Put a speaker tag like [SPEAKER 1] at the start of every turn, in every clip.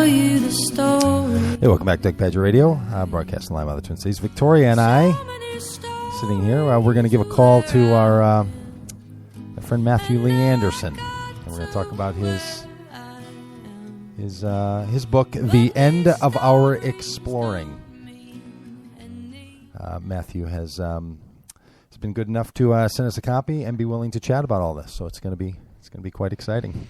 [SPEAKER 1] tell you the story.
[SPEAKER 2] Hey, welcome back to DPR Radio, broadcasting live out of the Twin Cities. Victoria and I, sitting here, we're going to give a call to our friend Matthew Lee Anderson. And we're going to talk about his book, The End of Our Exploring. Matthew has been good enough to send us a copy and be willing to chat about all this, so it's going to be quite exciting.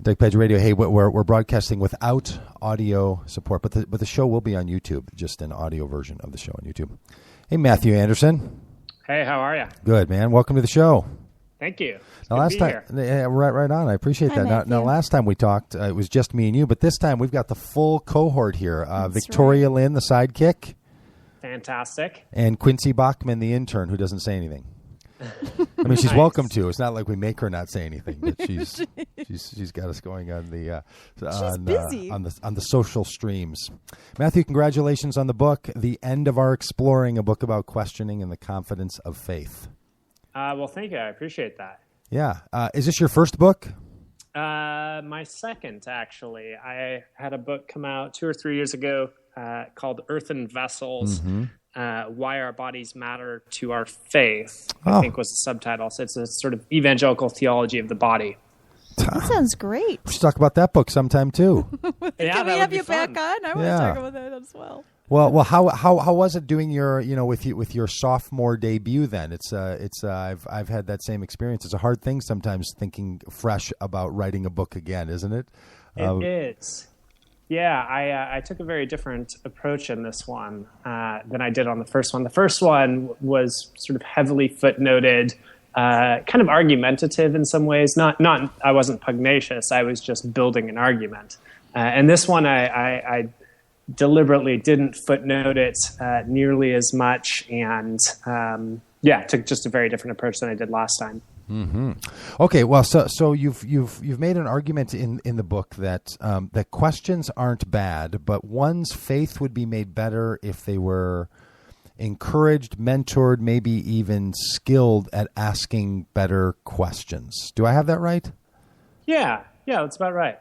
[SPEAKER 2] DPR Radio. Hey, we're broadcasting without audio support, but the show will be on YouTube, just an audio version of the show on YouTube. Hey, Matthew Anderson.
[SPEAKER 3] Hey, how are you?
[SPEAKER 2] Good, man. Welcome to the show.
[SPEAKER 3] Thank you.
[SPEAKER 2] Now, last time, right on. I appreciate that. Now, last time we talked, it was just me and you, but this time we've got the full cohort here. Victoria Lynn, the sidekick.
[SPEAKER 3] Fantastic.
[SPEAKER 2] And Quincy Bachman, the intern, who doesn't say anything. I mean, she's welcome to. It's not like we make her not say anything, but she's got us going on the on the social streams. Matthew, congratulations on the book, The End of Our Exploring, a book about questioning and the confidence of faith.
[SPEAKER 3] Well, thank you. I appreciate that.
[SPEAKER 2] Yeah. Is this your first book?
[SPEAKER 3] My second, actually. I had a book come out 2 or 3 years ago called Earthen Vessels. Mm-hmm. Why Our Bodies Matter to Our Faith, I think was the subtitle. So it's a sort of evangelical theology of the body.
[SPEAKER 4] That sounds great.
[SPEAKER 2] We should talk about that book sometime too.
[SPEAKER 4] Can we have you back on? I want to talk about that as well.
[SPEAKER 2] Well, how was it doing your with your sophomore debut? Then I've had that same experience. It's a hard thing sometimes thinking fresh about writing a book again, isn't it?
[SPEAKER 3] It is. Yeah, I took a very different approach in this one than I did on the first one. The first one was sort of heavily footnoted, kind of argumentative in some ways. Not I wasn't pugnacious. I was just building an argument. And this one, I deliberately didn't footnote it nearly as much, and took just a very different approach than I did last time.
[SPEAKER 2] Mm-hmm. Okay, well, so you've made an argument in the book that that questions aren't bad, but one's faith would be made better if they were encouraged, mentored, maybe even skilled at asking better questions. Do I have that right? Yeah,
[SPEAKER 3] that's about right.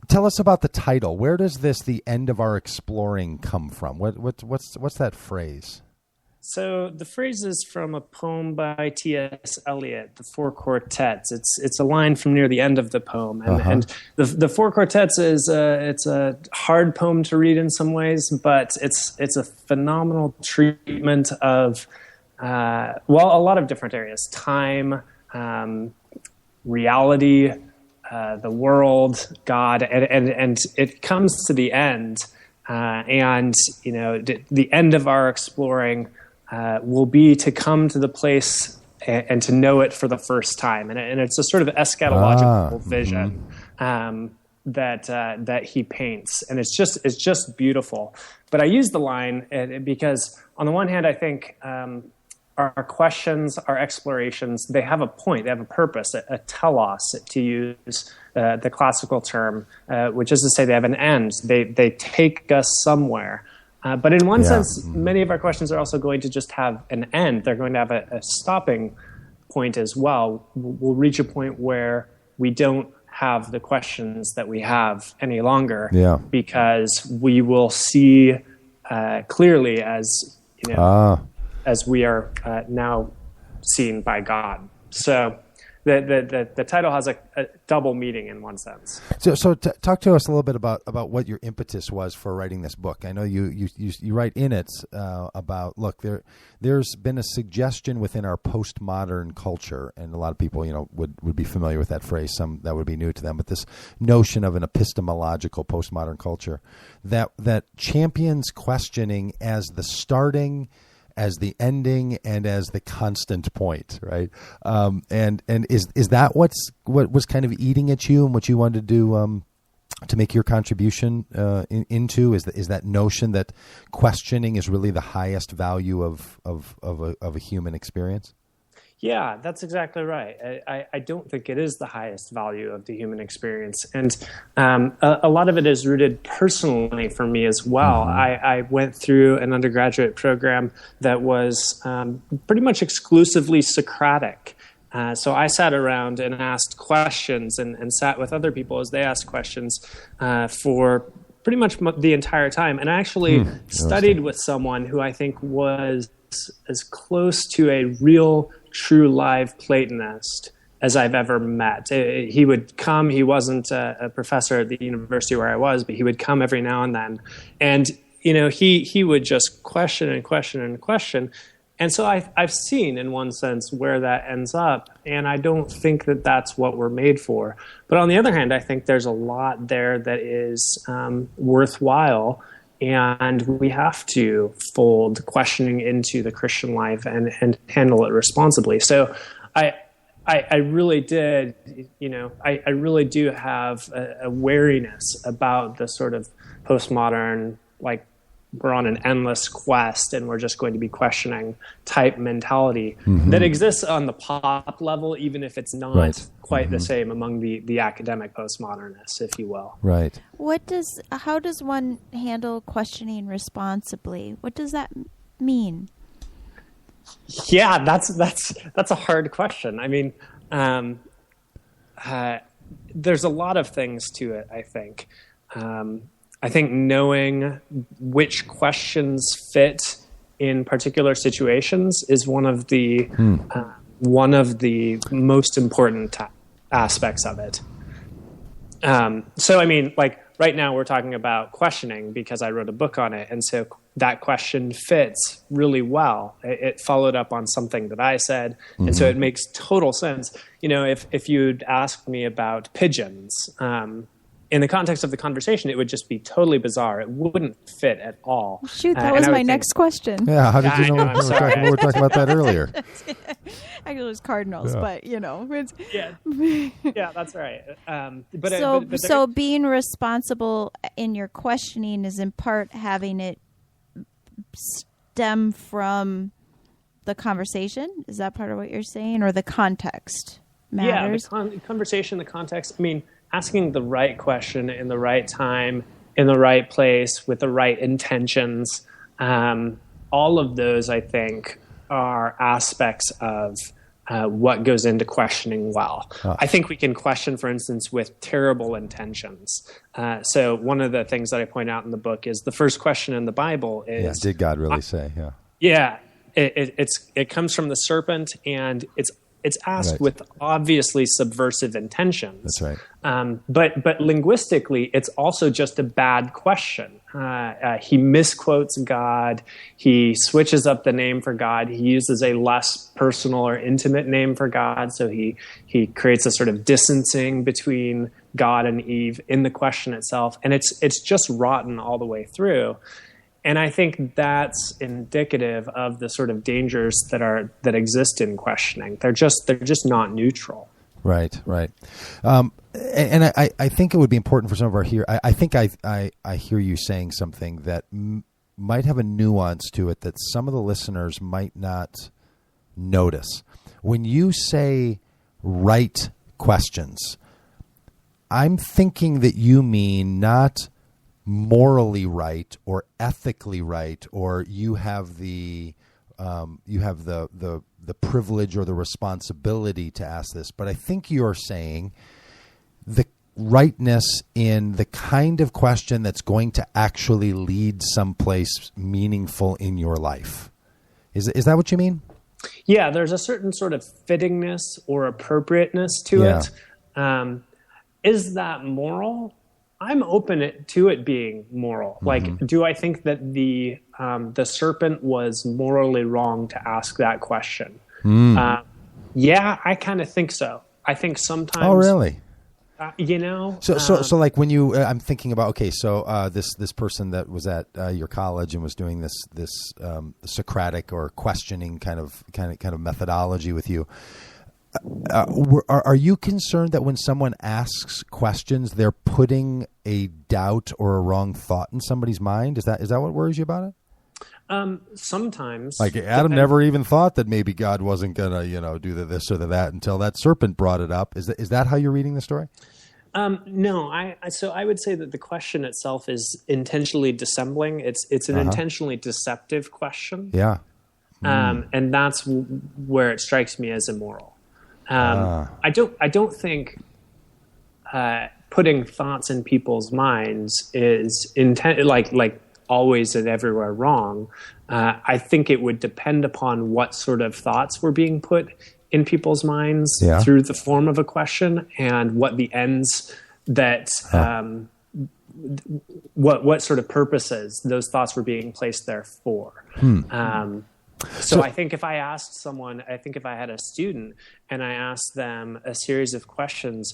[SPEAKER 2] Tell us about the title. Where does The End of Our Exploring come from? What's that phrase?
[SPEAKER 3] So the phrase is from a poem by T.S. Eliot, The Four Quartets. It's a line from near the end of the poem, and the Four Quartets is it's a hard poem to read in some ways, but it's a phenomenal treatment of a lot of different areas: time, reality, the world, God, and it comes to the end, and the end of our exploring. Will be to come to the place and to know it for the first time, and it's a sort of eschatological vision that he paints, and it's just beautiful. But I use the line because on the one hand, I think our questions, our explorations, they have a point, they have a purpose, a telos, to use the classical term, which is to say they have an end. They take us somewhere. But in one sense, many of our questions are also going to just have an end. They're going to have a stopping point as well. We'll reach a point where we don't have the questions that we have any longer because we will see clearly as we are now seen by God. So the title has a double meaning in one sense.
[SPEAKER 2] So talk to us a little bit about what your impetus was for writing this book. I know you write in it about, look, there's been a suggestion within our postmodern culture, and a lot of people would be familiar with that phrase. Some that would be new to them, but this notion of an epistemological postmodern culture that champions questioning as the starting, as the ending, and as the constant point, right? And is that what was kind of eating at you, and what you wanted to do to make your contribution into is that notion that questioning is really the highest value of a human experience?
[SPEAKER 3] Yeah, that's exactly right. I don't think it is the highest value of the human experience. And a lot of it is rooted personally for me as well. Mm-hmm. I went through an undergraduate program that was pretty much exclusively Socratic. So I sat around and asked questions and sat with other people as they asked questions for pretty much the entire time. And I actually studied with someone who I think was as close to a real, true, live Platonist as I've ever met. He would come. He wasn't a professor at the university where I was, but he would come every now and then. And, he would just question and question and question. And so I've seen, in one sense, where that ends up, and I don't think that that's what we're made for. But on the other hand, I think there's a lot there that is worthwhile, and we have to fold questioning into the Christian life and handle it responsibly. So I really did, I really do have a wariness about the sort of postmodern, like, we're on an endless quest and we're just going to be questioning type mentality that exists on the pop level, even if it's not quite the same among the academic postmodernists, if you will.
[SPEAKER 2] Right.
[SPEAKER 4] How does one handle questioning responsibly? What does that mean?
[SPEAKER 3] Yeah, that's a hard question. I mean, there's a lot of things to it, I think. I think knowing which questions fit in particular situations is one of the most important aspects of it. So, I mean, like right now we're talking about questioning because I wrote a book on it, and so that question fits really well. It followed up on something that I said, and so it makes total sense. If you'd asked me about pigeons, in the context of the conversation, it would just be totally bizarre. It wouldn't fit at all.
[SPEAKER 4] Shoot, that was my next question.
[SPEAKER 2] Yeah, how did you know? We were talking about that earlier.
[SPEAKER 4] Actually, it was cardinals, but it's
[SPEAKER 3] yeah, that's right.
[SPEAKER 4] So being responsible in your questioning is in part having it stem from the conversation. Is that part of what you're saying, or the context matters?
[SPEAKER 3] Yeah, the conversation, the context. I mean, asking the right question in the right time, in the right place, with the right intentions, all of those, I think, are aspects of what goes into questioning well. I think we can question, for instance, with terrible intentions. So one of the things that I point out in the book is the first question in the Bible is...
[SPEAKER 2] did God really say? Yeah.
[SPEAKER 3] Yeah, it comes from the serpent, and it's asked with obviously subversive intentions.
[SPEAKER 2] That's right.
[SPEAKER 3] But linguistically, it's also just a bad question. He misquotes God. He switches up the name for God. He uses a less personal or intimate name for God. So he creates a sort of distancing between God and Eve in the question itself. And it's just rotten all the way through. And I think that's indicative of the sort of dangers that exist in questioning. They're just not neutral.
[SPEAKER 2] Right. And I think it would be important for some of our here. I think I hear you saying something that might have a nuance to it that some of the listeners might not notice. When you say right questions, I'm thinking that you mean not morally right or ethically right, or you have the privilege or the responsibility to ask this, but I think you're saying the rightness in the kind of question that's going to actually lead someplace meaningful in your life. Is that what you mean?
[SPEAKER 3] Yeah, there's a certain sort of fittingness or appropriateness to it. Is that moral? I'm open to it being moral. Like, do I think that the serpent was morally wrong to ask that question? Yeah, I kind of think so. I think sometimes.
[SPEAKER 2] Oh, really?
[SPEAKER 3] So
[SPEAKER 2] like when you, I'm thinking about, okay, so this person that was at your college and was doing this Socratic or questioning kind of methodology with you. Are you concerned that when someone asks questions, they're putting a doubt or a wrong thought in somebody's mind? Is that what worries you about it?
[SPEAKER 3] Sometimes.
[SPEAKER 2] Like Adam never even thought that maybe God wasn't gonna, do this or that until that serpent brought it up. Is that how you're reading the story?
[SPEAKER 3] No, so I would say that the question itself is intentionally dissembling. It's an intentionally deceptive question.
[SPEAKER 2] Yeah.
[SPEAKER 3] And that's where it strikes me as immoral. I don't think putting thoughts in people's minds is like always and everywhere wrong. I think it would depend upon what sort of thoughts were being put in people's minds through the form of a question, and what the ends that what sort of purposes those thoughts were being placed there for. So I think if I asked someone, I think if I had a student and I asked them a series of questions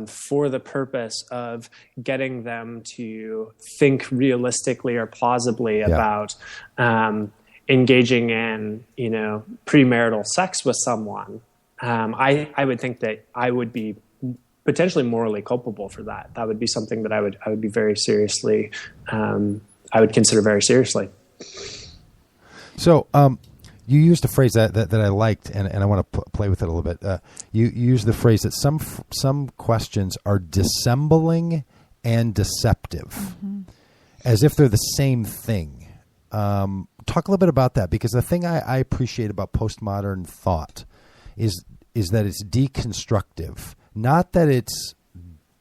[SPEAKER 3] for the purpose of getting them to think realistically or plausibly about engaging in, premarital sex with someone, I would think that I would be potentially morally culpable for that. That would be something that I would be very seriously, I would consider very seriously.
[SPEAKER 2] So you used a phrase that I liked, and I want to play with it a little bit. You used the phrase that some questions are dissembling and deceptive, as if they're the same thing. Talk a little bit about that, because the thing I appreciate about postmodern thought is that it's deconstructive, not that it's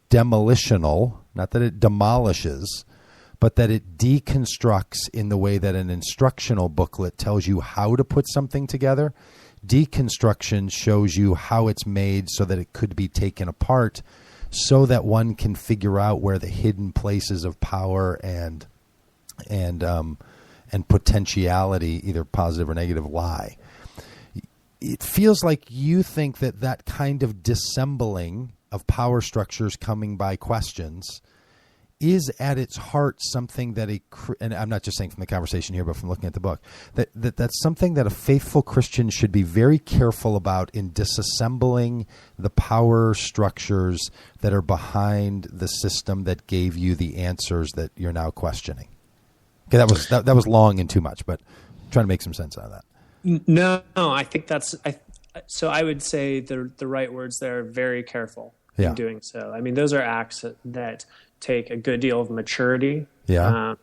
[SPEAKER 2] demolitional, not that it demolishes, but that it deconstructs in the way that an instructional booklet tells you how to put something together. Deconstruction shows you how it's made so that it could be taken apart, so that one can figure out where the hidden places of power and potentiality, either positive or negative, lie. It feels like you think that kind of dissembling of power structures coming by questions is at its heart something that and I'm not just saying from the conversation here, but from looking at the book, that's something that a faithful Christian should be very careful about in disassembling the power structures that are behind the system that gave you the answers that you're now questioning. Okay, that was long and too much, but I'm trying to make some sense out of that.
[SPEAKER 3] No, I think so I would say the right words there are very careful in doing so. I mean, those are acts that take a good deal of maturity. And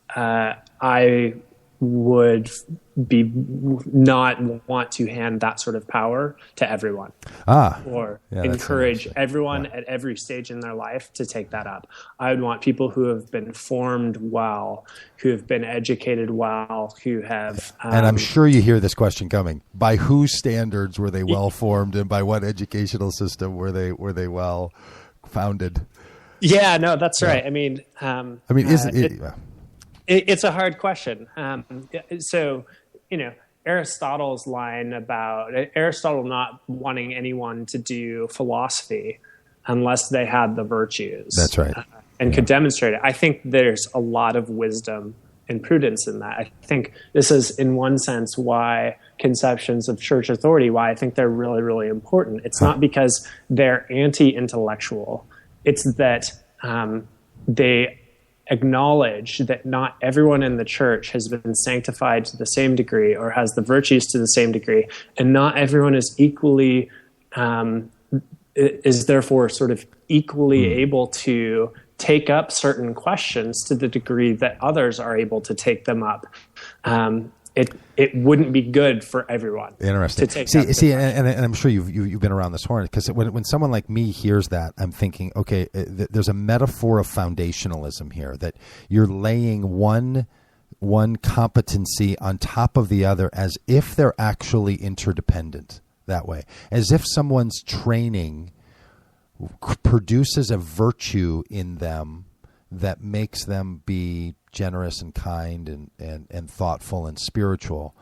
[SPEAKER 3] I would not want to hand that sort of power to everyone, or encourage everyone at every stage in their life to take that up. I would want people who have been formed well, who have been educated well, who have.
[SPEAKER 2] And I'm sure you hear this question coming: by whose standards were they well formed, and by what educational system were they well founded?
[SPEAKER 3] Yeah, no, that's right. I mean, it's a hard question. So, Aristotle's line about Aristotle not wanting anyone to do philosophy unless they had the virtues.
[SPEAKER 2] That's right.
[SPEAKER 3] And could demonstrate it. I think there's a lot of wisdom and prudence in that. I think this is, in one sense, why conceptions of church authority, why I think they're really, really important. It's not because they're anti-intellectual. It's that they acknowledge that not everyone in the church has been sanctified to the same degree or has the virtues to the same degree, and not everyone is equally is therefore sort of equally able to take up certain questions to the degree that others are able to take them up. It wouldn't be good for everyone.
[SPEAKER 2] Interesting.
[SPEAKER 3] To take
[SPEAKER 2] and I'm sure you've been around this horn, because when someone like me hears that, I'm thinking, okay, there's a metaphor of foundationalism here, that you're laying one competency on top of the other as if they're actually interdependent that way, as if someone's training produces a virtue in them that makes them be generous and kind and thoughtful and spiritual.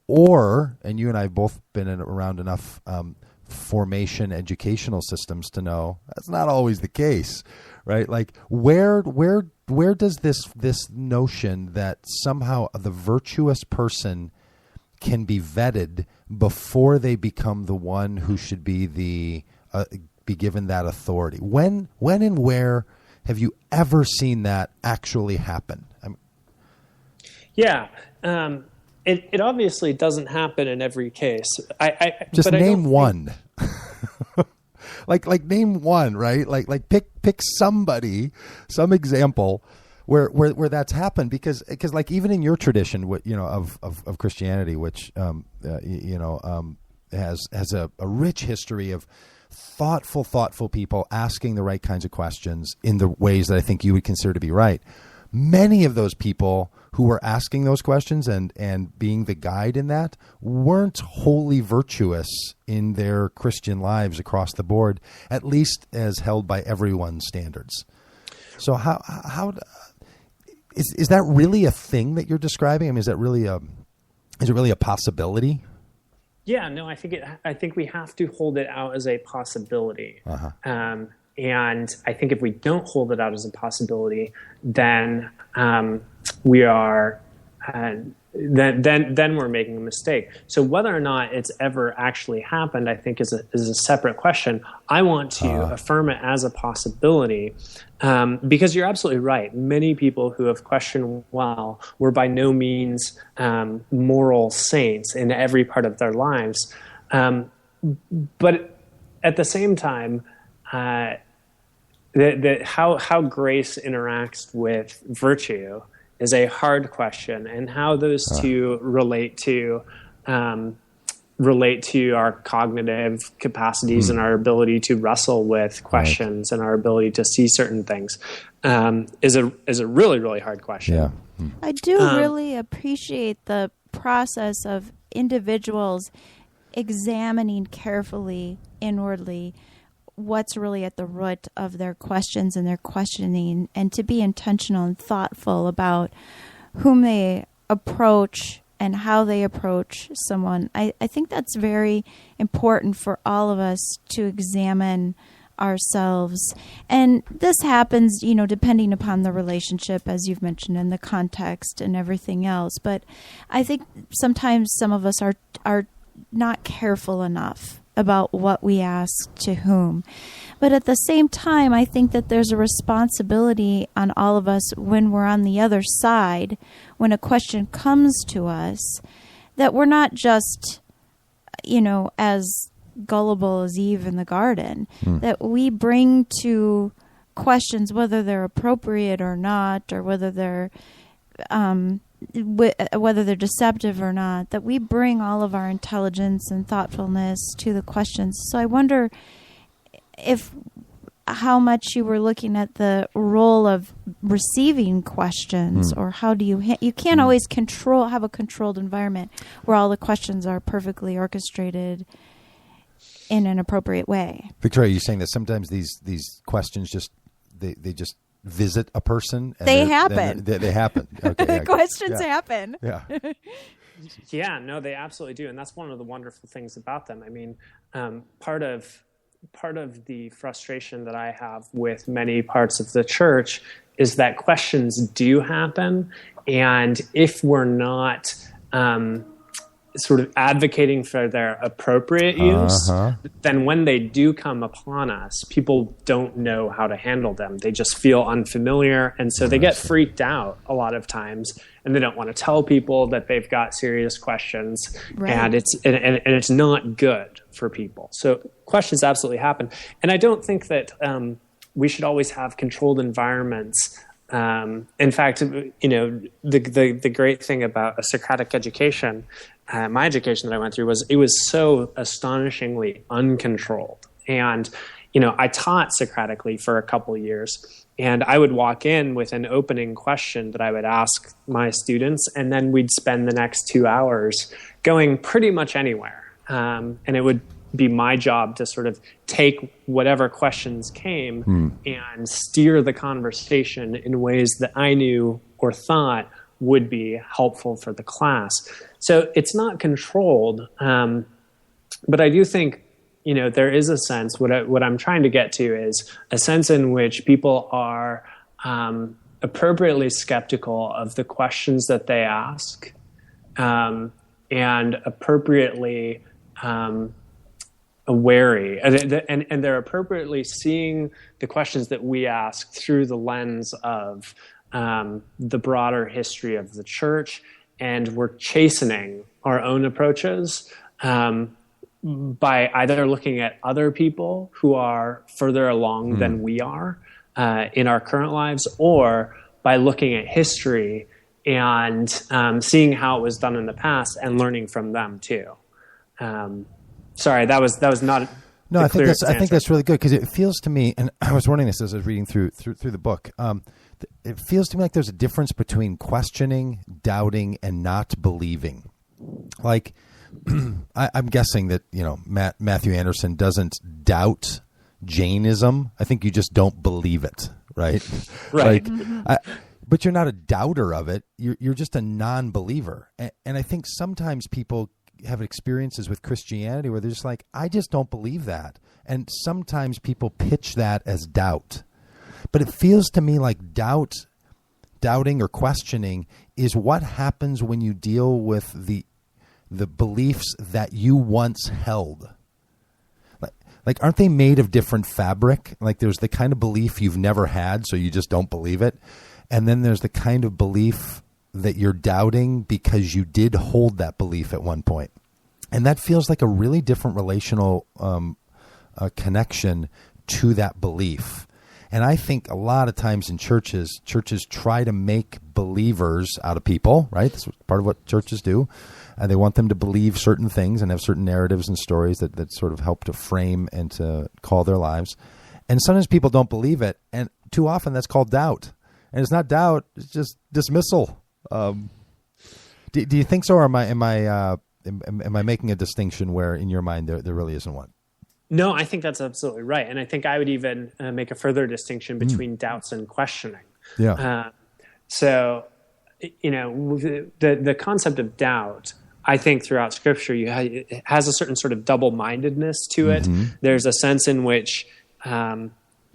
[SPEAKER 2] Or, and you and I have both been around enough formation educational systems to know that's not always the case, right? Like where does this notion that somehow the virtuous person can be vetted before they become the one who should be be given that authority? When and where have you ever seen that actually happen?
[SPEAKER 3] It obviously doesn't happen in every case.
[SPEAKER 2] Just name one. like name one, right? Like pick somebody, some example where that's happened, because like even in your tradition, of Christianity, which has a rich history of thoughtful people asking the right kinds of questions in the ways that I think you would consider to be right. Many of those people who were asking those questions and being the guide in that weren't wholly virtuous in their Christian lives across the board, at least as held by everyone's standards. So how is that really a thing that you're describing? I mean, is it really a possibility?
[SPEAKER 3] Yeah, no, I think we have to hold it out as a possibility. And I think if we don't hold it out as a possibility, then we are then we're making a mistake. So whether or not it's ever actually happened, I think is a separate question. I want to affirm it as a possibility because you're absolutely right. Many people who have questioned well were by no means moral saints in every part of their lives, but at the same time. How grace interacts with virtue is a hard question, and how those two relate to our cognitive capacities and our ability to wrestle with questions and our ability to see certain things is a really, really hard question.
[SPEAKER 2] Yeah.
[SPEAKER 4] I do really appreciate the process of individuals examining carefully, inwardly, what's really at the root of their questions and their questioning, and to be intentional and thoughtful about whom they approach and how they approach someone. I think that's very important for all of us to examine ourselves. And this happens, depending upon the relationship, as you've mentioned, and the context and everything else. But I think sometimes some of us are not careful enough about what we ask to whom. But at the same time, I think that there's a responsibility on all of us when we're on the other side, when a question comes to us, that we're not just, as gullible as Eve in the garden, that we bring to questions, whether they're appropriate or not, or whether they're deceptive or not, that we bring all of our intelligence and thoughtfulness to the questions. So I wonder how much you were looking at the role of receiving questions, or how do you can't always have a controlled environment where all the questions are perfectly orchestrated in an appropriate way.
[SPEAKER 2] Victoria, you're saying that sometimes these questions they just visit a person. And
[SPEAKER 4] they happen.
[SPEAKER 2] They happen. Okay,
[SPEAKER 4] questions happen.
[SPEAKER 2] Yeah.
[SPEAKER 3] Yeah, no, they absolutely do, and that's one of the wonderful things about them. I mean, part of the frustration that I have with many parts of the church is that questions do happen, and if we're not sort of advocating for their appropriate use, then when they do come upon us, people don't know how to handle them. They just feel unfamiliar, and so they get freaked out a lot of times, and they don't want to tell people that they've got serious questions, and it's not good for people. So questions absolutely happen, and I don't think that we should always have controlled environments. In fact, the great thing about a Socratic education, my education that I went through was so astonishingly uncontrolled. And, I taught Socratically for a couple years, and I would walk in with an opening question that I would ask my students, and then we'd spend the next 2 hours going pretty much anywhere. And it would be my job to sort of take whatever questions came and steer the conversation in ways that I knew or thought would be helpful for the class. So it's not controlled, but I do think, there is a sense, what I'm trying to get to is a sense in which people are appropriately skeptical of the questions that they ask, and appropriately wary, and they're appropriately seeing the questions that we ask through the lens of the broader history of the church, and we're chastening our own approaches by either looking at other people who are further along than we are in our current lives, or by looking at history and seeing how it was done in the past and learning from them too. Sorry, that was not.
[SPEAKER 2] No, I think that's really good, because it feels to me, and I was wondering this as I was reading through the book. It feels to me like there's a difference between questioning, doubting, and not believing. Like, I'm guessing that Matthew Anderson doesn't doubt Jainism. I think you just don't believe it, right?
[SPEAKER 3] Right.
[SPEAKER 2] But you're not a doubter of it. You're just a non-believer. And I think sometimes people have experiences with Christianity where they're just like, I just don't believe that. And sometimes people pitch that as doubt. But it feels to me like doubting or questioning is what happens when you deal with the beliefs that you once held. Like, aren't they made of different fabric? Like, there's the kind of belief you've never had, so you just don't believe it. And then there's the kind of belief that you're doubting because you did hold that belief at one point. And that feels like a really different relational connection to that belief. And I think a lot of times in churches try to make believers out of people, right? That's part of what churches do. And they want them to believe certain things and have certain narratives and stories that sort of help to frame and to call their lives. And sometimes people don't believe it. And too often that's called doubt. And it's not doubt, it's just dismissal. Do you think so, or am I making a distinction where in your mind there really isn't one?
[SPEAKER 3] No, I think that's absolutely right, and I think I would even make a further distinction between doubts and questioning.
[SPEAKER 2] Yeah.
[SPEAKER 3] So, the concept of doubt, I think throughout Scripture, it has a certain sort of double-mindedness to it. Mm-hmm. There's a sense in which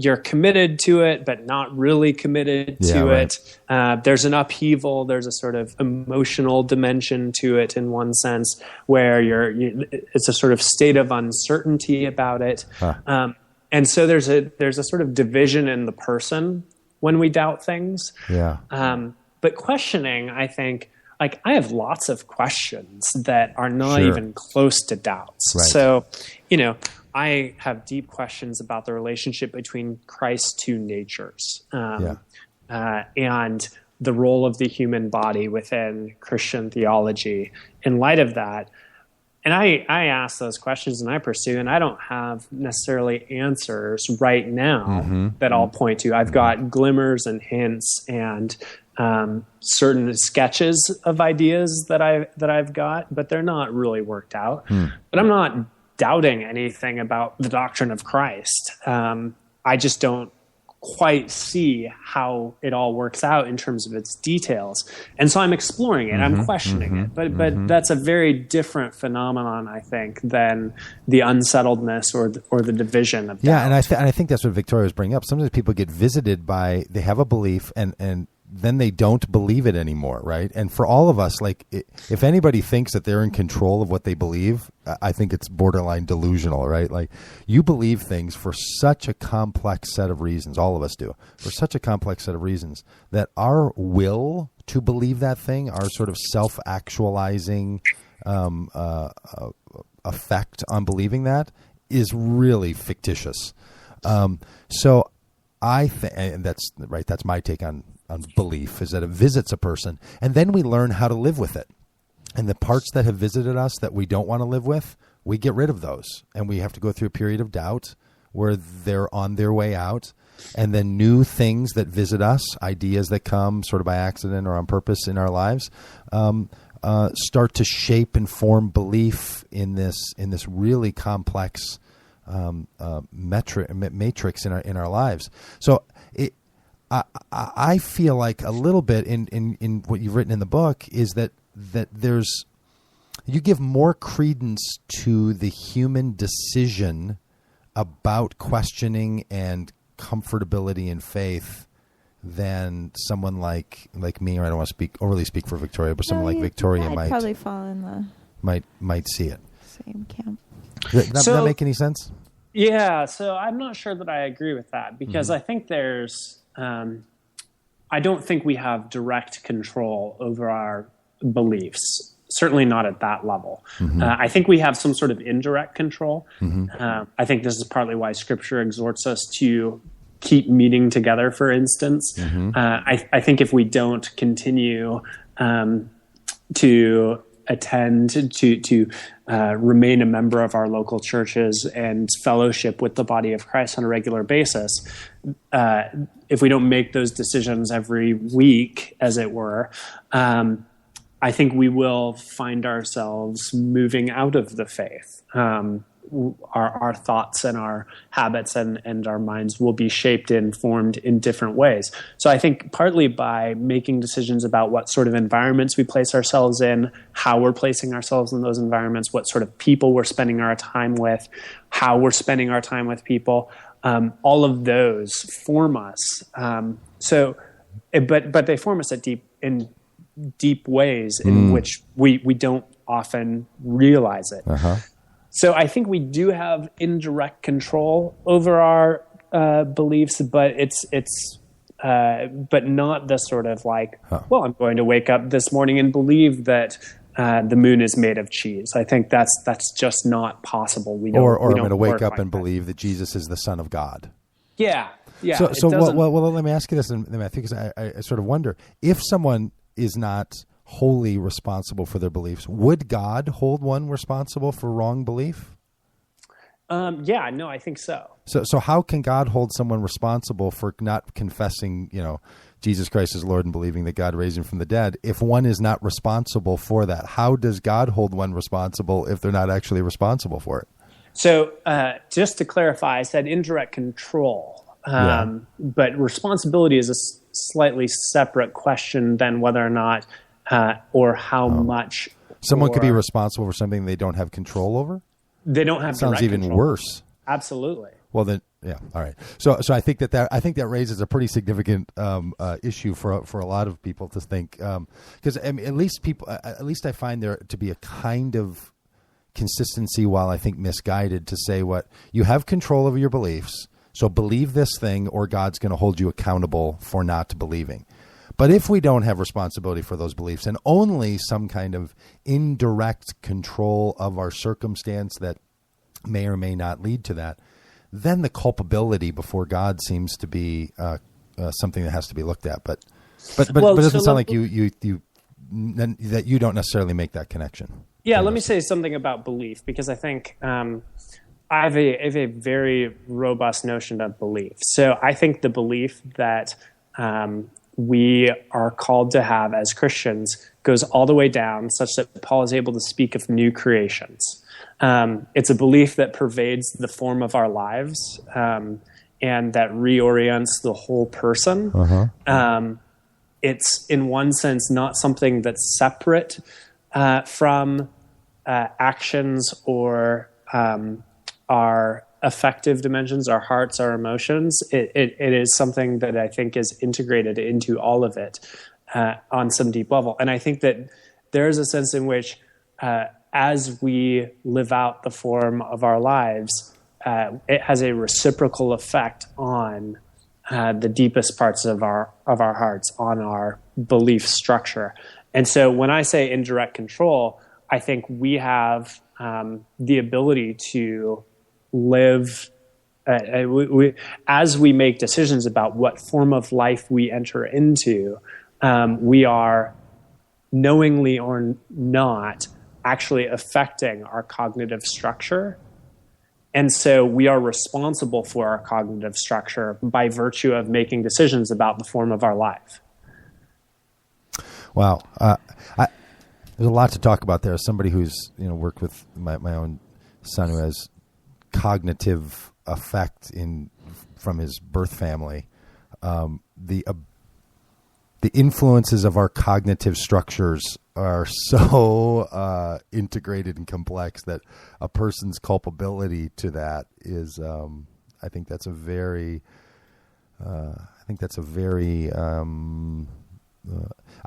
[SPEAKER 3] you're committed to it, but not really committed to it. There's an upheaval. There's a sort of emotional dimension to it in one sense, where it's a sort of state of uncertainty about it. And so there's a sort of division in the person when we doubt things.
[SPEAKER 2] Yeah.
[SPEAKER 3] But questioning, I think, like, I have lots of questions that are not even close to doubts.
[SPEAKER 2] Right.
[SPEAKER 3] So, I have deep questions about the relationship between Christ's two natures and the role of the human body within Christian theology in light of that. And I ask those questions and I pursue, and I don't have necessarily answers right now that I'll point to. I've got glimmers and hints and certain sketches of ideas that I've got, but they're not really worked out. But I'm not doubting anything about the doctrine of Christ. I just don't quite see how it all works out in terms of its details. And so I'm exploring it, I'm questioning it. But that's a very different phenomenon, I think, than the unsettledness or the division of doubt.
[SPEAKER 2] Yeah, and I think that's what Victoria was bringing up. Sometimes people get visited by, they have a belief and then they don't believe it anymore, right? And for all of us, like, if anybody thinks that they're in control of what they believe, I think it's borderline delusional, right? Like, you believe things for such a complex set of reasons, all of us do, for such a complex set of reasons, that our will to believe that thing, our sort of self-actualizing effect on believing that, is really fictitious. So I think, and that's right, that's my take on belief, is that it visits a person, and then we learn how to live with it. And the parts that have visited us that we don't want to live with, we get rid of those. And we have to go through a period of doubt where they're on their way out. And then new things that visit us, ideas that come sort of by accident or on purpose in our lives, start to shape and form belief in this really complex matrix in our lives. So I feel like a little bit in what you've written in the book is that you give more credence to the human decision about questioning and comfortability in faith than someone like me, or I don't want to overly speak for Victoria, but someone like Victoria
[SPEAKER 4] I'd probably fall in the
[SPEAKER 2] might see it.
[SPEAKER 4] Same camp.
[SPEAKER 2] Does that make any sense?
[SPEAKER 3] Yeah, so I'm not sure that I agree with that, because I think there's I don't think we have direct control over our beliefs, certainly not at that level. I think we have some sort of indirect control. I think this is partly why Scripture exhorts us to keep meeting together, for instance. I think if we don't continue to attend, to remain a member of our local churches and fellowship with the body of Christ on a regular basis, if we don't make those decisions every week, as it were, I think we will find ourselves moving out of the faith. Our thoughts and our habits and our minds will be shaped and formed in different ways. So I think partly by making decisions about what sort of environments we place ourselves in, how we're placing ourselves in those environments, what sort of people we're spending our time with, how we're spending our time with people, all of those form us. But they form us in deep ways in which we don't often realize it.
[SPEAKER 2] Uh-huh.
[SPEAKER 3] So I think we do have indirect control over our beliefs, but but not the sort of like, well, I'm going to wake up this morning and believe that the moon is made of cheese. I think that's just not possible. We don't.
[SPEAKER 2] Or I'm going to wake up and believe that Jesus is the Son of God.
[SPEAKER 3] Yeah.
[SPEAKER 2] So well, let me ask you this, and I think I sort of wonder if someone is not wholly responsible for their beliefs, would God hold one responsible for wrong belief?
[SPEAKER 3] I think so.
[SPEAKER 2] So how can God hold someone responsible for not confessing, Jesus Christ is Lord and believing that God raised him from the dead, if one is not responsible for that? How does God hold one responsible if they're not actually responsible for it?
[SPEAKER 3] So just to clarify, I said indirect control, but responsibility is a slightly separate question than whether or not or how much.
[SPEAKER 2] Someone could be responsible for something they don't have control over?
[SPEAKER 3] They don't have
[SPEAKER 2] sounds even
[SPEAKER 3] control.
[SPEAKER 2] Worse.
[SPEAKER 3] Absolutely.
[SPEAKER 2] Well, then, yeah. All right. So I think that raises a pretty significant issue for a lot of people to think, because at least I find there to be a kind of consistency, while I think misguided, to say what you have control over your beliefs. So believe this thing, or God's going to hold you accountable for not believing. But if we don't have responsibility for those beliefs and only some kind of indirect control of our circumstance that may or may not lead to that, then the culpability before God seems to be something that has to be looked at. But it doesn't sound like that you don't necessarily make that connection.
[SPEAKER 3] Yeah, let me say something about belief, because I think I have a very robust notion of belief. So I think the belief that we are called to have as Christians goes all the way down, such that Paul is able to speak of new creations. It's a belief that pervades the form of our lives and that reorients the whole person. Uh-huh. It's, in one sense, not something that's separate from actions or our affective dimensions, our hearts, our emotions. It is something that I think is integrated into all of it on some deep level. And I think that there is a sense in which as we live out the form of our lives, it has a reciprocal effect on the deepest parts of our hearts, on our belief structure. And so when I say indirect control, I think we have the ability to live as we make decisions about what form of life we enter into. We are, knowingly or not, actually affecting our cognitive structure. And so we are responsible for our cognitive structure by virtue of making decisions about the form of our life.
[SPEAKER 2] Wow. There's a lot to talk about there. As somebody who's worked with my own son who has cognitive effect from his birth family, the influences of our cognitive structures are so integrated and complex that a person's culpability to that is, I think that's a very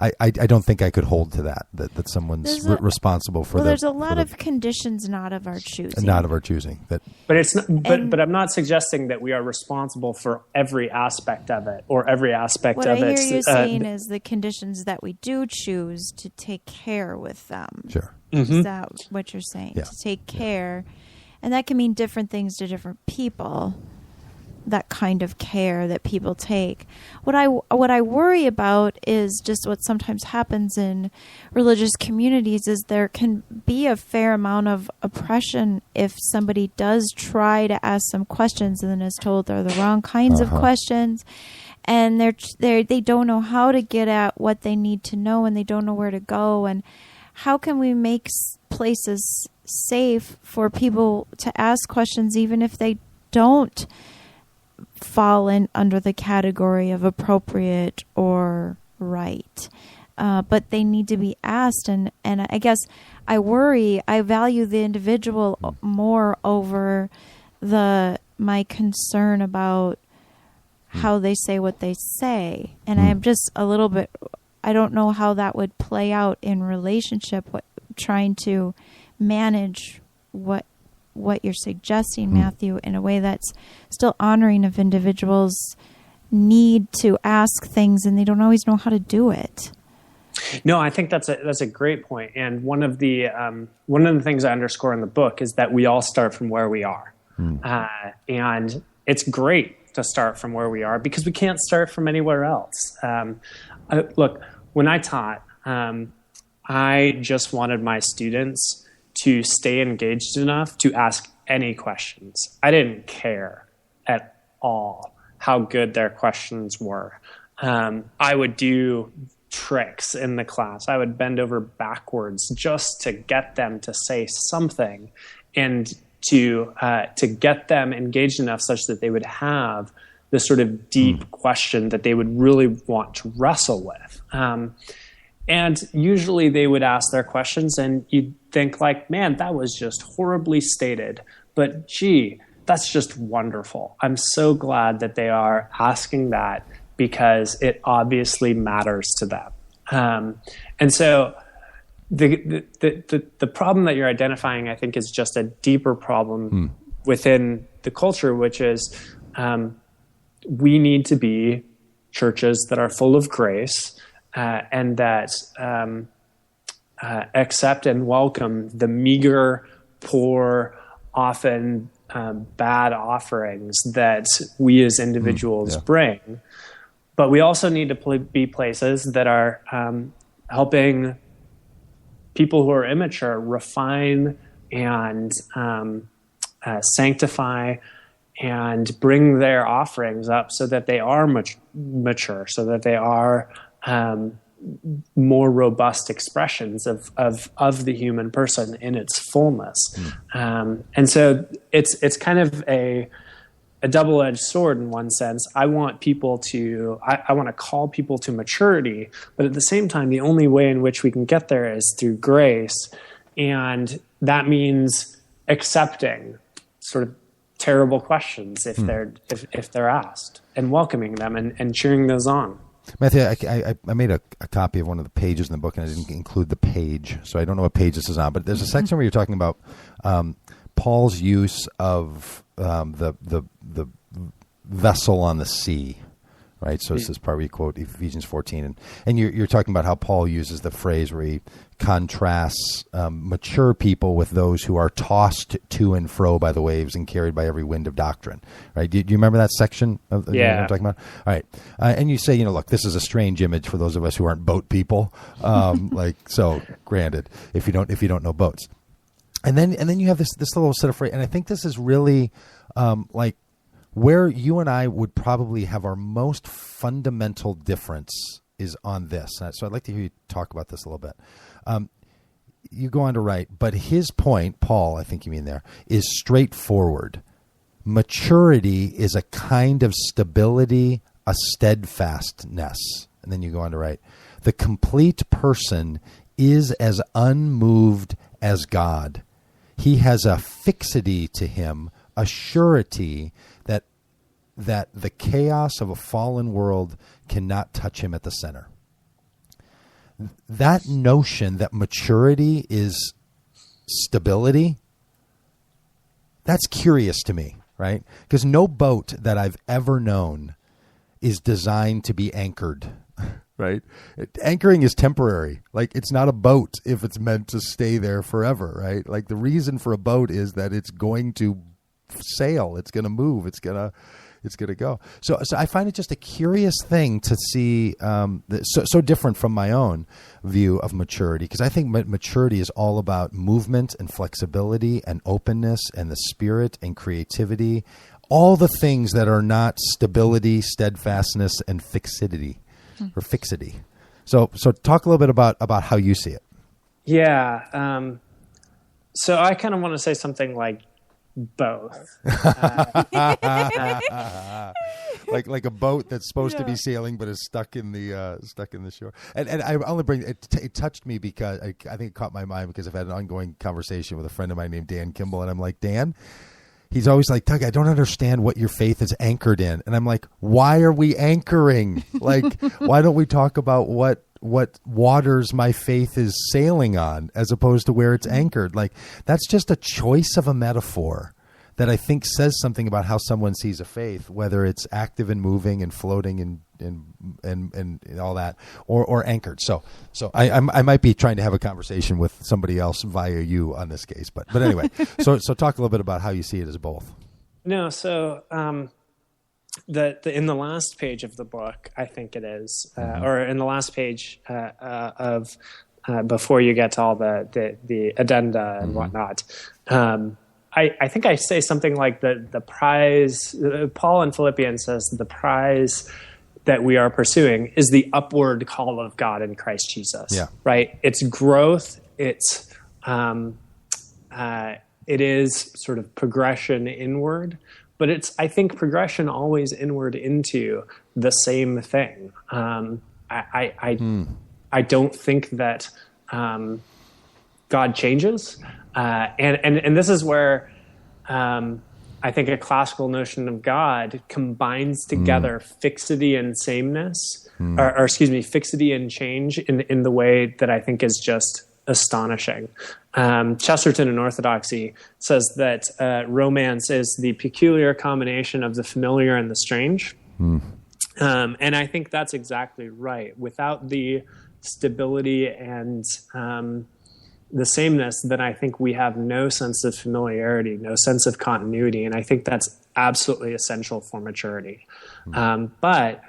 [SPEAKER 2] I don't think I could hold to that someone's responsible for.
[SPEAKER 4] Well, there's a lot of conditions not of our choosing.
[SPEAKER 2] Not of our choosing. But
[SPEAKER 3] it's not, but I'm not suggesting that we are responsible for every aspect of it or every aspect of it.
[SPEAKER 4] What I hear you saying is the conditions that we do choose to take care with them.
[SPEAKER 2] Sure.
[SPEAKER 4] Mm-hmm. Is that what you're saying?
[SPEAKER 2] Yeah.
[SPEAKER 4] To take care, and that can mean different things to different people. that kind of care that people take. What I worry about is just what sometimes happens in religious communities is there can be a fair amount of oppression if somebody does try to ask some questions and then is told they're the wrong kinds of questions, and they don't know how to get at what they need to know, and they don't know where to go. And how can we make places safe for people to ask questions even if they don't fall in under the category of appropriate or right, but they need to be asked. And I guess I value the individual more over my concern about how they say what they say. And I'm just a little bit, I don't know how that would play out in relationship, trying to manage what you're suggesting, Matthew, in a way that's still honoring of individuals' need to ask things, and they don't always know how to do it.
[SPEAKER 3] No, I think that's a great point. And one of the things I underscore in the book is that we all start from where we are, and it's great to start from where we are because we can't start from anywhere else. Look, when I taught, I just wanted my students to stay engaged enough to ask any questions. I didn't care at all how good their questions were. I would do tricks in the class. I would bend over backwards just to get them to say something and to get them engaged enough such that they would have this sort of deep question that they would really want to wrestle with. And usually they would ask their questions and you'd think like, man, that was just horribly stated. But gee, that's just wonderful. I'm so glad that they are asking that because it obviously matters to them. And so the problem that you're identifying, I think, is just a deeper problem within the culture, which is we need to be churches that are full of grace and that accept and welcome the meager, poor, often bad offerings that we as individuals bring. But we also need to be places that are helping people who are immature refine and sanctify and bring their offerings up so that they are mature, so that they are more robust expressions of the human person in its fullness. And so it's kind of a double-edged sword in one sense. I want people to, I want to call people to maturity, but at the same time, the only way in which we can get there is through grace. And that means accepting sort of terrible questions if they're asked, and welcoming them and cheering those on.
[SPEAKER 2] Matthew, I made a copy of one of the pages in the book, and I didn't include the page, so I don't know what page this is on. But there's a section where you're talking about Paul's use of the vessel on the sea, right? So it's this part where you quote Ephesians 14, and you're talking about how Paul uses the phrase where he contrasts mature people with those who are tossed to and fro by the waves and carried by every wind of doctrine, right? Do you remember that section of what I'm talking about? All right. And you say, look, this is a strange image for those of us who aren't boat people. So granted, if you don't know boats. And then you have this little set of phrase, and I think this is really like where you and I would probably have our most fundamental difference is on this. So I'd like to hear you talk about this a little bit. You go on to write, but his point, Paul, I think you mean there, is straightforward. Maturity is a kind of stability, a steadfastness. And then you go on to write, the complete person is as unmoved as God. He has a fixity to him, a surety that the chaos of a fallen world cannot touch him at the center. That notion that maturity is stability, that's curious to me, right? Because no boat that I've ever known is designed to be anchored, right? Anchoring is temporary. Like, it's not a boat if it's meant to stay there forever, right? Like, the reason for a boat is that it's going to sail, it's going to move, it's going it's going to go. So I find it just a curious thing to see so different from my own view of maturity, because I think maturity is all about movement and flexibility and openness and the spirit and creativity, all the things that are not stability, steadfastness, and fixity or fixity. So talk a little bit about how you see it.
[SPEAKER 3] Yeah. So I kind of want to say something like both.
[SPEAKER 2] Like a boat that's supposed to be sailing but is stuck in the shore. And I only bring it touched me because I think it caught my mind because I've had an ongoing conversation with a friend of mine named Dan Kimball, and I'm like, Dan, he's always like, Doug, I don't understand what your faith is anchored in. And I'm like, why are we anchoring? Like, why don't we talk about what waters my faith is sailing on as opposed to where it's anchored? Like, that's just a choice of a metaphor that I think says something about how someone sees a faith, whether it's active and moving and floating and all that, or anchored. So I might be trying to have a conversation with somebody else via you on this case, but anyway, so talk a little bit about how you see it as both.
[SPEAKER 3] No, so in the last page of the book, I think it is, or in the last page of before you get to all the addenda and whatnot. I think I say something like the prize, Paul in Philippians says the prize that we are pursuing is the upward call of God in Christ Jesus. Yeah. Right? It's growth. It is sort of progression inward, but it's, I think, progression always inward into the same thing. I don't think that God changes. And this is where I think a classical notion of God combines together fixity and sameness, or fixity and change in the way that I think is just astonishing. Chesterton in Orthodoxy says that romance is the peculiar combination of the familiar and the strange. And I think that's exactly right. Without the stability and the sameness, then I think we have no sense of familiarity, no sense of continuity. And I think that's absolutely essential for maturity. But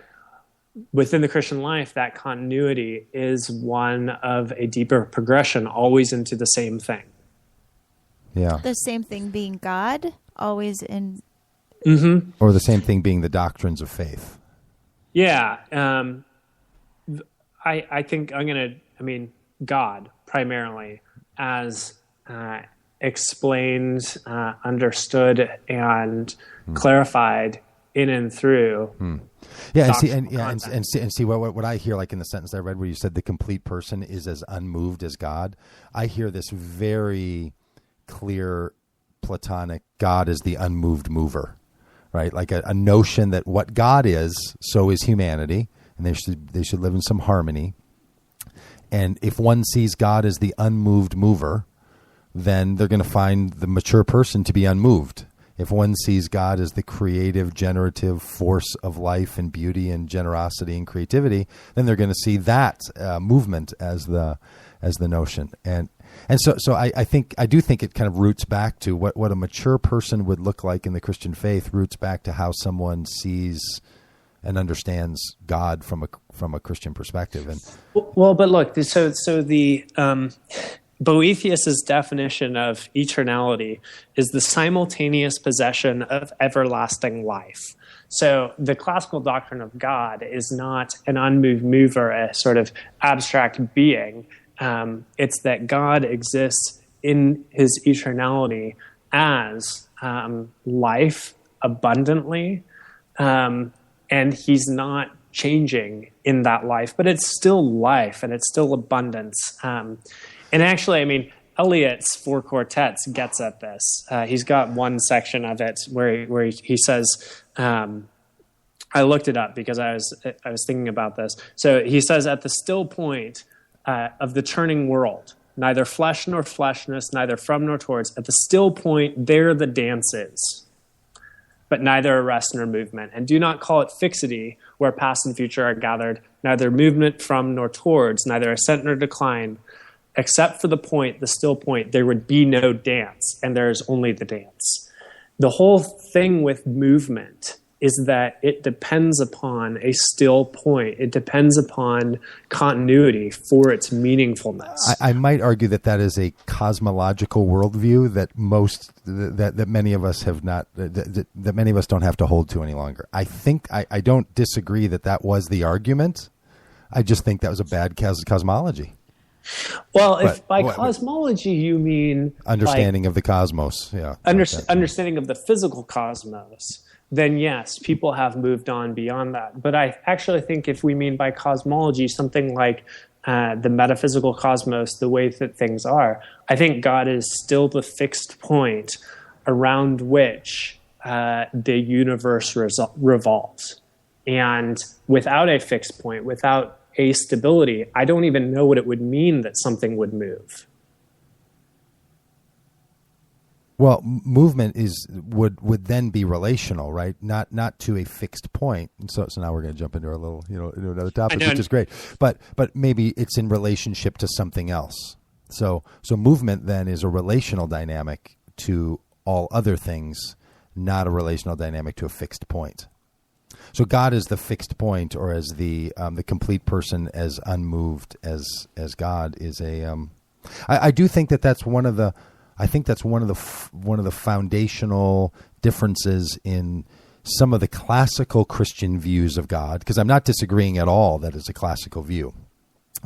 [SPEAKER 3] within the Christian life, that continuity is one of a deeper progression, always into the same thing.
[SPEAKER 2] Yeah.
[SPEAKER 4] The same thing being God, always in...
[SPEAKER 2] Or the same thing being the doctrines of faith.
[SPEAKER 3] Yeah. I think God, primarily, as explained, understood, and clarified in and through.
[SPEAKER 2] Yeah, and see what I hear, like in the sentence I read where you said the complete person is as unmoved as God. I hear this very clear Platonic God is the unmoved mover, right? Like a notion that what God is, so is humanity, and they should live in some harmony. And if one sees God as the unmoved mover, then they're going to find the mature person to be unmoved. If one sees God as the creative, generative force of life and beauty and generosity and creativity, then they're going to see that movement as the notion. And so I do think it kind of roots back to what a mature person would look like in the Christian faith, roots back to how someone sees and understands God from a Christian perspective. And
[SPEAKER 3] well, but look, so the Boethius's definition of eternality is the simultaneous possession of everlasting life. So the classical doctrine of God is not an unmoved mover, a sort of abstract being. It's that God exists in his eternality as life abundantly, and he's not changing in that life, but it's still life and it's still abundance. And actually, Eliot's Four Quartets gets at this. He's got one section of it where he says, I looked it up because I was thinking about this. So he says, at the still point of the turning world, neither flesh nor fleshness, neither from nor towards, at the still point there the dance is, but neither arrest nor movement. And do not call it fixity, where past and future are gathered, neither movement from nor towards, neither ascent nor decline. Except for the point, the still point, there would be no dance, and there is only the dance. The whole thing with movement is that it depends upon a still point. It depends upon continuity for its meaningfulness.
[SPEAKER 2] I might argue that is a cosmological worldview that that many of us have not, that many of us don't have to hold to any longer. I think I don't disagree that was the argument. I just think that was a bad cosmology.
[SPEAKER 3] Well, if by cosmology you mean
[SPEAKER 2] understanding of the cosmos, yeah,
[SPEAKER 3] understanding of the physical cosmos, then yes, people have moved on beyond that. But I actually think if we mean by cosmology something like the metaphysical cosmos, the way that things are, I think God is still the fixed point around which the universe revolves. And without a fixed point, without a stability, I don't even know what it would mean that something would move.
[SPEAKER 2] Well, movement would then be relational, right? Not to a fixed point. And so now we're going to jump into our little, into another topic, which is great. But maybe it's in relationship to something else. So movement then is a relational dynamic to all other things, not a relational dynamic to a fixed point. So God is the fixed point, or as the complete person, as unmoved as God is a. I do think that's one of the. I think that's one of the foundational differences in some of the classical Christian views of God. Because I'm not disagreeing at all that it's a classical view.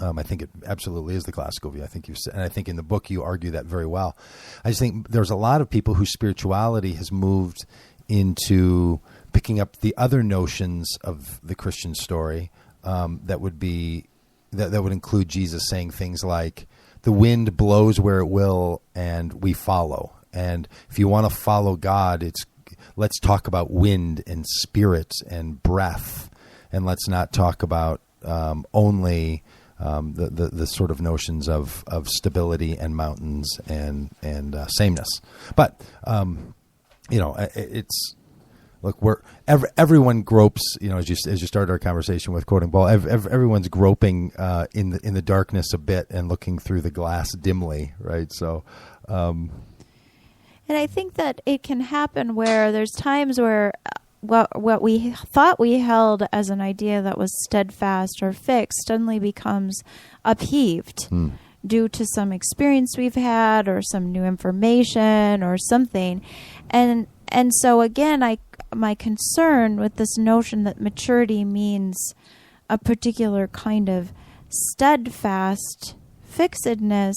[SPEAKER 2] I think it absolutely is the classical view. I think and I think in the book you argue that very well. I just think there's a lot of people whose spirituality has moved into picking up the other notions of the Christian story that would include Jesus saying things like, the wind blows where it will and we follow. And if you want to follow God, let's talk about wind and spirit and breath, and let's not talk about only the sort of notions of stability and mountains and sameness. But it's. Look, everyone gropes. As you started our conversation with quoting Paul, everyone's groping in the darkness a bit and looking through the glass dimly, right? So,
[SPEAKER 4] and I think that it can happen where there's times where what we thought we held as an idea that was steadfast or fixed suddenly becomes upheaved due to some experience we've had or some new information or something, and so again, my concern with this notion that maturity means a particular kind of steadfast fixedness,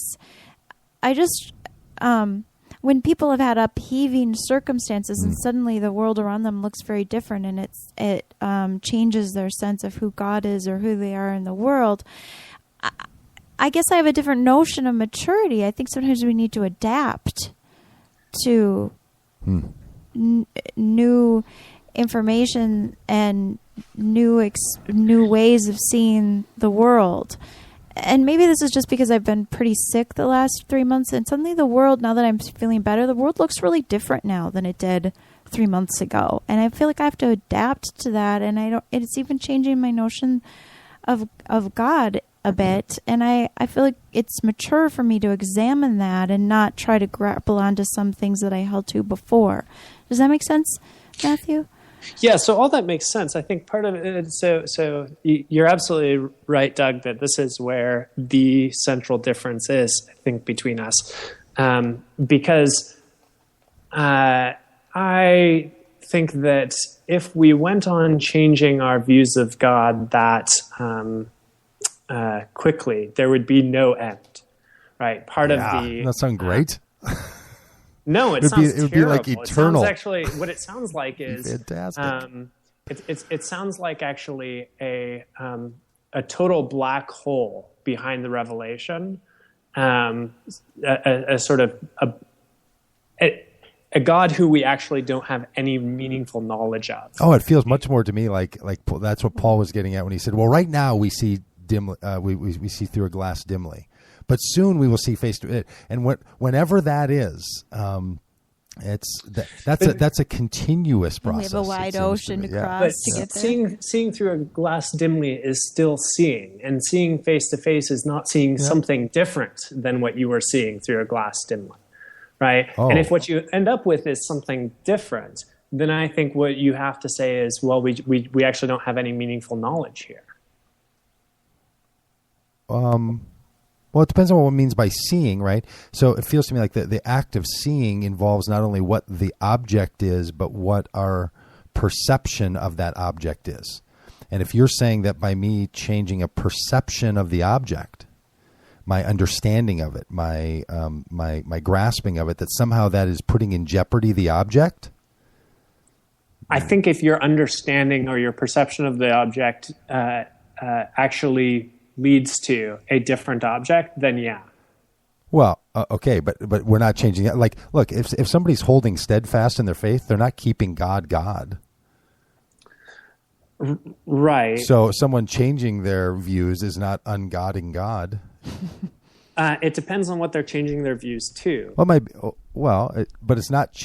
[SPEAKER 4] I just, when people have had upheaving circumstances and suddenly the world around them looks very different and it changes their sense of who God is or who they are in the world, I guess I have a different notion of maturity. I think sometimes we need to adapt to new information and new ways of seeing the world. And maybe this is just because I've been pretty sick the last 3 months, and suddenly the world, now that I'm feeling better, the world looks really different now than it did 3 months ago. And I feel like I have to adapt to that, and it's even changing my notion of God a bit. And I feel like it's mature for me to examine that and not try to grapple onto some things that I held to before. Does that make sense, Matthew?
[SPEAKER 3] Yeah, so all that makes sense. I think part of it, so you're absolutely right, Doug, that this is where the central difference is, I think, between us. Because I think that if we went on changing our views of God that quickly, there would be no end, right?
[SPEAKER 2] That sounds great.
[SPEAKER 3] No, it sounds
[SPEAKER 2] it would be like eternal.
[SPEAKER 3] It sounds actually, what it sounds like is
[SPEAKER 2] fantastic.
[SPEAKER 3] It sounds like actually a total black hole behind the revelation, a sort of a God who we actually don't have any meaningful knowledge of.
[SPEAKER 2] Oh, it feels much more to me like that's what Paul was getting at when he said, "Well, right now we see dimly, we see through a glass dimly." But soon we will see face to it, and whenever that is, that's a continuous process.
[SPEAKER 4] We have a wide ocean to cross to get
[SPEAKER 3] there. Seeing through a glass dimly is still seeing, and seeing face to face is not seeing something different than what you were seeing through a glass dimly, right? Oh. And if what you end up with is something different, then I think what you have to say is, well, we actually don't have any meaningful knowledge here.
[SPEAKER 2] Well, it depends on what one means by seeing, right? So it feels to me like the act of seeing involves not only what the object is, but what our perception of that object is. And if you're saying that by me changing a perception of the object, my understanding of it, my grasping of it, that somehow that is putting in jeopardy the object.
[SPEAKER 3] I think if your understanding or your perception of the object actually leads to a different object, then yeah.
[SPEAKER 2] Well, okay, but we're not changing it. Like, look, if somebody's holding steadfast in their faith, they're not keeping God.
[SPEAKER 3] Right.
[SPEAKER 2] So someone changing their views is not ungodding God.
[SPEAKER 3] It depends on what they're changing their views to.
[SPEAKER 2] But it's not.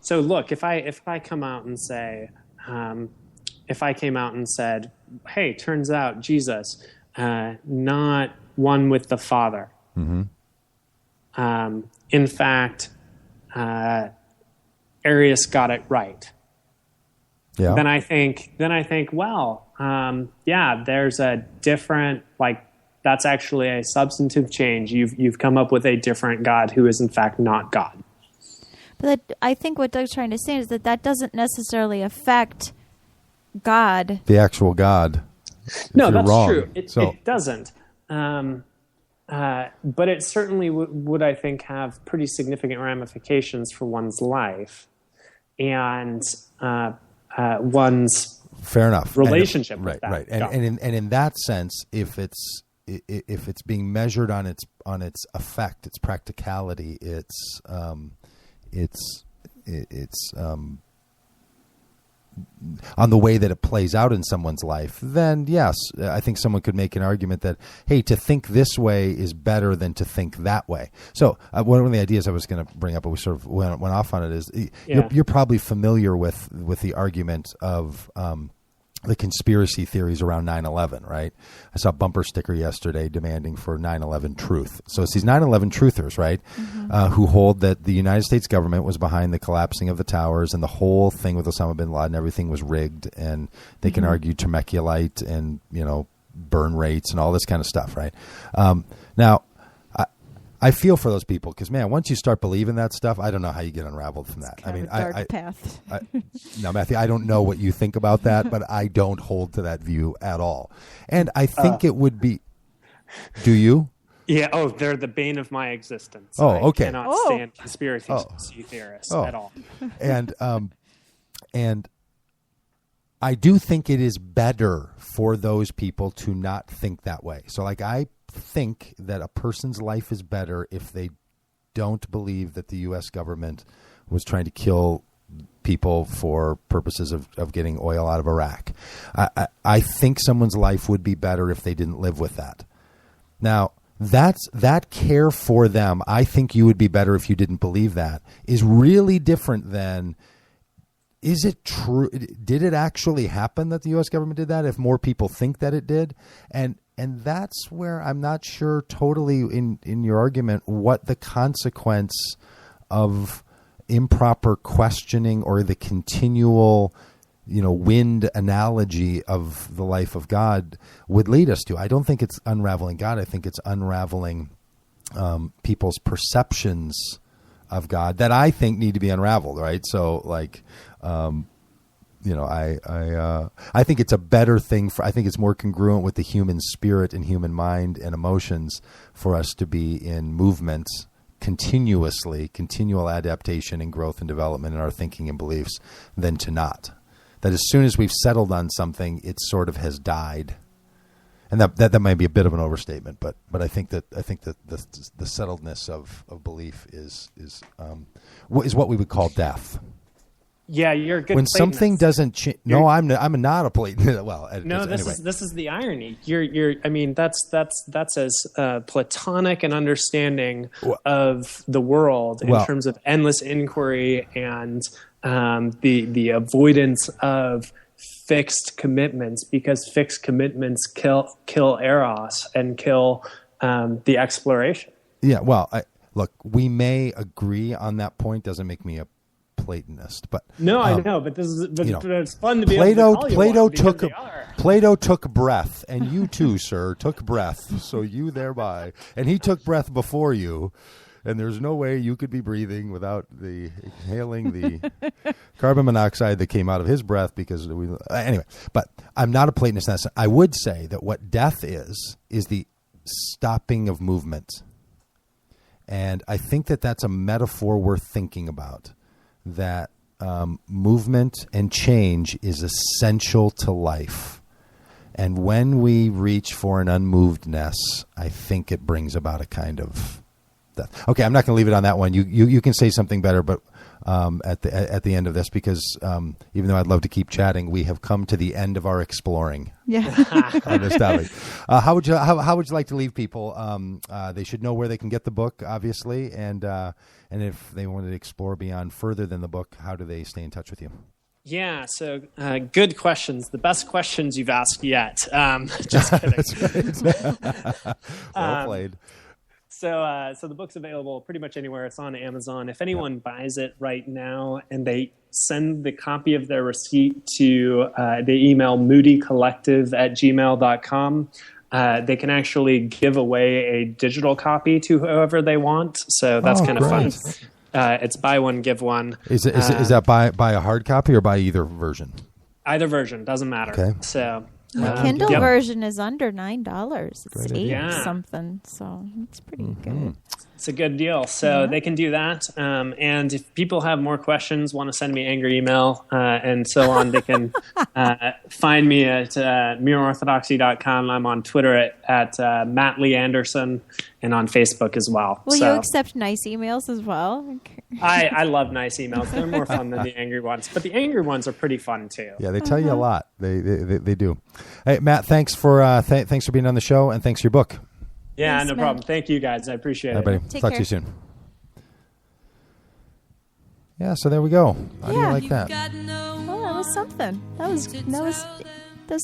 [SPEAKER 3] So look, if I come out and say, if I came out and said, hey, turns out Jesus, not one with the Father.
[SPEAKER 2] Mm-hmm.
[SPEAKER 3] In fact, Arius got it right.
[SPEAKER 2] Yeah.
[SPEAKER 3] Then I think, well, yeah, there's a different, like, that's actually a substantive change. You've come up with a different God who is in fact not God.
[SPEAKER 4] But I think what Doug's trying to say is that doesn't necessarily affect God.
[SPEAKER 2] The actual God.
[SPEAKER 3] No, that's
[SPEAKER 2] wrong.
[SPEAKER 3] true. It doesn't. But it certainly would, I think, have pretty significant ramifications for one's life and one's
[SPEAKER 2] fair enough
[SPEAKER 3] relationship
[SPEAKER 2] with
[SPEAKER 3] with that.
[SPEAKER 2] Right. And in that sense, if it's being measured on its effect, its practicality, its on the way that it plays out in someone's life, then yes, I think someone could make an argument that, hey, to think this way is better than to think that way. So one of the ideas I was going to bring up, but we sort of went off on it, is you're probably familiar with the argument of the conspiracy theories around 9/11, right? I saw a bumper sticker yesterday demanding for 9/11 truth. So it's these 9/11 truthers, right, who hold that the United States government was behind the collapsing of the towers and the whole thing with Osama bin Laden, everything was rigged, and they can argue Temecula-lite and, burn rates and all this kind of stuff, right? Now, I feel for those people because, man, once you start believing that stuff, I don't know how you get unraveled from that.
[SPEAKER 4] I mean, dark path.
[SPEAKER 2] No, Matthew, I don't know what you think about that, but I don't hold to that view at all. And I think it would be. Do you?
[SPEAKER 3] Yeah. Oh, they're the bane of my existence.
[SPEAKER 2] Oh, okay.
[SPEAKER 3] I cannot stand conspiracy theorists at all.
[SPEAKER 2] And I do think it is better for those people to not think that way. So, like, I think that a person's life is better if they don't believe that the U.S. government was trying to kill people for purposes of getting oil out of Iraq. I think someone's life would be better if they didn't live with that. Now, that care for them, I think you would be better if you didn't believe that, is really different than, is it true? Did it actually happen that the U.S. government did that? If more people think that it did? And that's where I'm not sure totally in your argument what the consequence of improper questioning or the continual, wind analogy of the life of God would lead us to. I don't think it's unraveling God. I think it's unraveling people's perceptions of God that I think need to be unraveled, right? So, like, I think it's a better thing I think it's more congruent with the human spirit and human mind and emotions for us to be in movement continual adaptation and growth and development in our thinking and beliefs than to not. That as soon as we've settled on something, it sort of has died. And that might be a bit of an overstatement, but I think that the settledness of belief is what we would call death.
[SPEAKER 3] Yeah, you're a good.
[SPEAKER 2] When
[SPEAKER 3] Platonist. Something
[SPEAKER 2] doesn't change, no, I'm not a Platonist. Well,
[SPEAKER 3] no, this is the irony. You're. I mean, that's as Platonic an understanding of the world in terms of endless inquiry and the avoidance of fixed commitments, because fixed commitments kill eros and kill the exploration.
[SPEAKER 2] Yeah. Well, look, we may agree on that point. Doesn't make me a Platonist, but
[SPEAKER 3] no, I know, but it's fun to be
[SPEAKER 2] Plato.
[SPEAKER 3] able to call you one because they are.
[SPEAKER 2] Plato took breath, and you too, sir, took breath. So you thereby, and he took breath before you. And there's no way you could be breathing without inhaling the carbon monoxide that came out of his breath anyway, but I'm not a Platonist in that sense. I would say that what death is the stopping of movement. And I think that that's a metaphor worth thinking about, that movement and change is essential to life. And when we reach for an unmovedness, I think it brings about a kind of death. Okay, I'm not going to leave it on that one. You can say something better, but at the end of this, because even though I'd love to keep chatting, we have come to the end of our exploring.
[SPEAKER 4] Yeah.
[SPEAKER 2] On this topic. How would you like to leave people? They should know where they can get the book, obviously, and if they wanted to explore beyond further than the book, how do they stay in touch with you?
[SPEAKER 3] Yeah, so good questions. The best questions you've asked yet. Just kidding.
[SPEAKER 2] That's great. Well played.
[SPEAKER 3] So the book's available pretty much anywhere. It's on Amazon. If anyone buys it right now and they send the copy of their receipt to the email moodycollective@gmail.com, they can actually give away a digital copy to whoever they want. So that's kind of fun. It's buy one, give one.
[SPEAKER 2] Is that buy a hard copy or buy either version?
[SPEAKER 3] Either version, doesn't matter.
[SPEAKER 2] Okay.
[SPEAKER 3] So
[SPEAKER 4] the Kindle version is under $9. It's $8 something, so it's pretty good.
[SPEAKER 3] It's a good deal. So they can do that. And if people have more questions, want to send me angry email and so on, they can find me at mereorthodoxy.com. I'm on Twitter at Matt Lee Anderson and on Facebook as well.
[SPEAKER 4] Will you accept nice emails as well?
[SPEAKER 3] I love nice emails. They're more fun than the angry ones. But the angry ones are pretty fun too.
[SPEAKER 2] Yeah, they tell you a lot. They do. Hey, Matt, thanks for being on the show, and thanks for your book.
[SPEAKER 3] Yeah,
[SPEAKER 4] Thanks,
[SPEAKER 3] no
[SPEAKER 4] Matt.
[SPEAKER 3] problem. Thank you, guys. I appreciate it.
[SPEAKER 2] Buddy.
[SPEAKER 4] Take
[SPEAKER 2] Talk
[SPEAKER 4] care.
[SPEAKER 2] to you soon. Yeah, so there we go. How do you like that?
[SPEAKER 4] Well, that was something. That was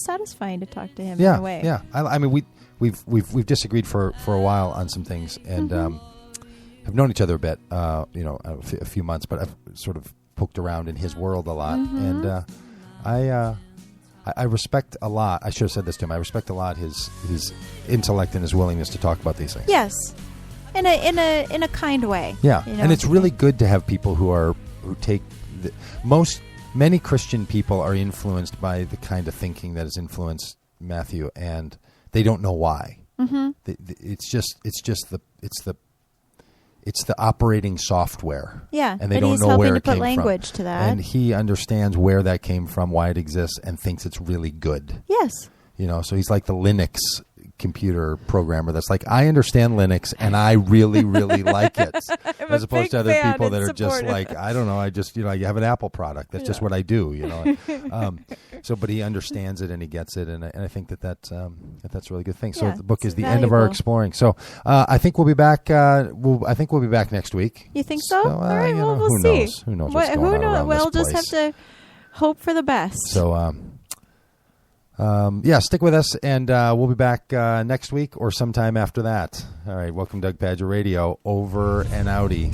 [SPEAKER 4] satisfying to talk to him
[SPEAKER 2] Yeah,
[SPEAKER 4] in a way.
[SPEAKER 2] yeah. I mean, we've disagreed for a while on some things, and have known each other a bit, a few months, but I've sort of poked around in his world a lot, and I respect a lot. I should have said this to him. I respect a lot his intellect and his willingness to talk about these things.
[SPEAKER 4] Yes, in a kind way.
[SPEAKER 2] Yeah, and it's really good to have people who take many Christian people are influenced by the kind of thinking that has influenced Matthew, and they don't know why. Mm-hmm. It's the operating software.
[SPEAKER 4] Yeah,
[SPEAKER 2] and they don't know where it came from.
[SPEAKER 4] He's helping to put language to that.
[SPEAKER 2] And he understands where that came from, why it exists, and thinks it's really good.
[SPEAKER 4] Yes.
[SPEAKER 2] So he's like the Linux computer programmer that's like, I understand Linux and I really, really like it. As opposed to other people that are just like, I don't know, I just, you have an Apple product. That's just what I do, but he understands it and he gets it. And I think that's a really good thing. So the book is the end of our exploring. So I think we'll be back. I think we'll be back next week.
[SPEAKER 4] You think so? All right. Well, we'll see.
[SPEAKER 2] Who knows what's going on around
[SPEAKER 4] We'll
[SPEAKER 2] this
[SPEAKER 4] just
[SPEAKER 2] place.
[SPEAKER 4] have to hope for the best.
[SPEAKER 2] So, stick with us, and we'll be back next week or sometime after that. All right, welcome to Doug Padgett Radio. Over and outie.